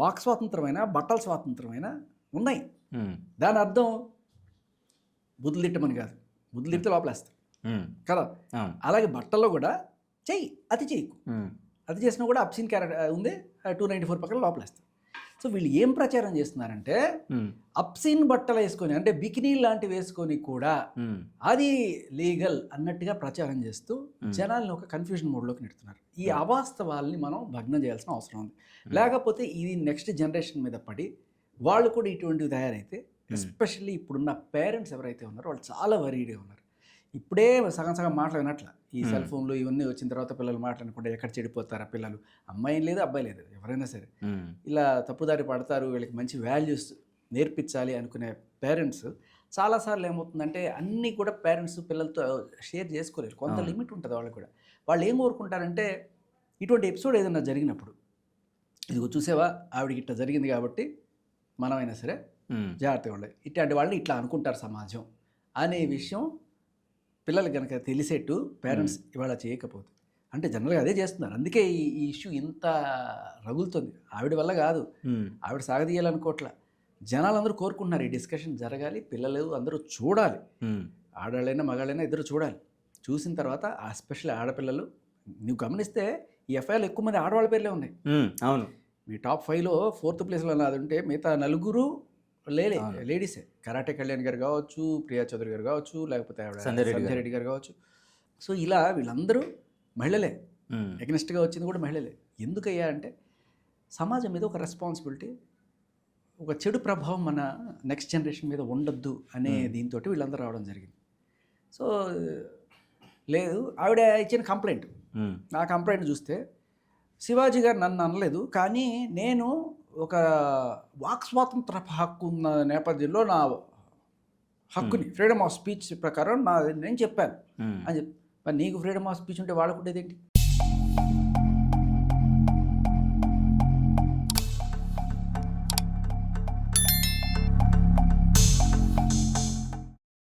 Walk స్వాతంత్రమైన, బట్టల స్వాతంత్రమైన ఉన్నాయి. ఉమ్, దాని అర్థం బుద్ధులు తిట్టమని కాదు, బుద్ధులు తిడితే లోపలేస్తారు ఉమ్, కదా. అవును. అలాగే బట్టల్లో కూడా చెయ్యి, అతి చేయకు. ఉమ్, అది చేసినా కూడా అబ్సిన్ క్యారెక్టర్ ఉంది, 294 పక్కన లోపలేస్తారు. సో వీళ్ళు ఏం ప్రచారం చేస్తున్నారంటే ఉమ్, అబ్సిన్ బట్టలు వేసుకొని, అంటే బికినీ లాంటివి వేసుకొని కూడా ఉమ్, అది లీగల్ అన్నట్టుగా ప్రచారం చేస్తూ జనాల్ని ఒక కన్ఫ్యూజన్ మోడ్లోకి నెడుతున్నారు. ఈ అవాస్తవాల్ని మనం భగ్నం చేయాల్సిన అవసరం ఉంది. లేకపోతే ఇది నెక్స్ట్ జనరేషన్ మీద పడి వాళ్ళు కూడా ఇటువంటివి తయారైతే, ఎస్పెషల్లీ ఇప్పుడున్న పేరెంట్స్ ఎవరైతే ఉన్నారో వాళ్ళు చాలా వరీడ్గా ఉన్నారు. ఇప్పుడే సగం సగం మాటలు వినట్ల. ఈ సెల్ ఫోన్లు ఇవన్నీ వచ్చిన తర్వాత పిల్లలు మాట్లాడకుండా ఎక్కడ చెడిపోతారా పిల్లలు, అమ్మాయి లేదు అబ్బాయి లేదు ఎవరైనా సరే ఉమ్, ఇలా తప్పుదారి పడతారు, వీళ్ళకి మంచి వాల్యూస్ నేర్పించాలి అనుకునే పేరెంట్స్ చాలాసార్లు ఏమవుతుందంటే అన్నీ కూడా పేరెంట్స్ పిల్లలతో షేర్ చేసుకోలేరు. కొంత లిమిట్ ఉంటుంది వాళ్ళకి కూడా. వాళ్ళు ఏం కోరుకుంటారంటే ఇటువంటి ఎపిసోడ్ ఏదైనా జరిగినప్పుడు, ఇదిగో చూసావా ఆవిడకి ఇట్లా జరిగింది కాబట్టి మనమైనా సరే ఉమ్, జాగ్రత్తగా ఉండాలి, ఇట్లాంటి వాళ్ళని ఇట్లా అనుకుంటారు సమాజం అనే విషయం పిల్లలు కనుక తెలిసేట్టు పేరెంట్స్ ఇవాళ చేయకపోతే, అంటే జనరల్గా అదే చేస్తున్నారు. అందుకే ఈ ఇష్యూ ఇంత రగులుతుంది. ఆవిడ వల్ల కాదు, ఉమ్, ఆవిడ సాగదీయాలనుకోవట్ల. జనాలందరూ కోరుకుంటున్నారు ఈ డిస్కషన్ జరగాలి, పిల్లలు అందరూ చూడాలి, ఉమ్, ఆడవాళ్ళైనా మగాళ్ళైనా ఇద్దరు చూడాలి. చూసిన తర్వాత ఆ స్పెషల్ ఆడపిల్లలు, నువ్వు గమనిస్తే ఈ ఎఫ్ఐఆర్లు ఎక్కువ మంది ఆడవాళ్ళ పేర్లే ఉన్నాయి. ఉమ్, అవును. మీ టాప్ 5లో 4th ప్లేస్లో అది ఉంటే మిగతా 4 లేడీసే. కరాటే కళ్యాణ్ గారు కావచ్చు, ప్రియా చౌదరి గారు కావచ్చు, లేకపోతే ఆవిడ సంధ్య రెడ్డి గారు కావచ్చు. సో ఇలా వీళ్ళందరూ మహిళలే, ఉమ్, ఎగ్నెస్ట్గా వచ్చింది కూడా మహిళలే. ఎందుకయ్యా అంటే సమాజం మీద ఒక రెస్పాన్సిబిలిటీ, ఒక చెడు ప్రభావం మన నెక్స్ట్ జనరేషన్ మీద ఉండొద్దు అనే దీంతో వీళ్ళందరూ రావడం జరిగింది. సో లేదు, ఆవిడ ఇచ్చిన కంప్లైంట్, ఉమ్, ఆ కంప్లైంట్ చూస్తే శివాజీ గారు నన్ను అనలేదు, కానీ నేను ఒక వాక్ స్వాతంత్ర హక్కు ఉన్న నేపథ్యంలో నా హక్కుని, ఫ్రీడమ్ ఆఫ్ స్పీచ్ ప్రకారం నేను చెప్పాను ఉమ్. అని చెప్పి, మరి నీకు ఫ్రీడమ్ ఆఫ్ స్పీచ్ ఉంటే వాళ్ళకుండేది ఏంటి?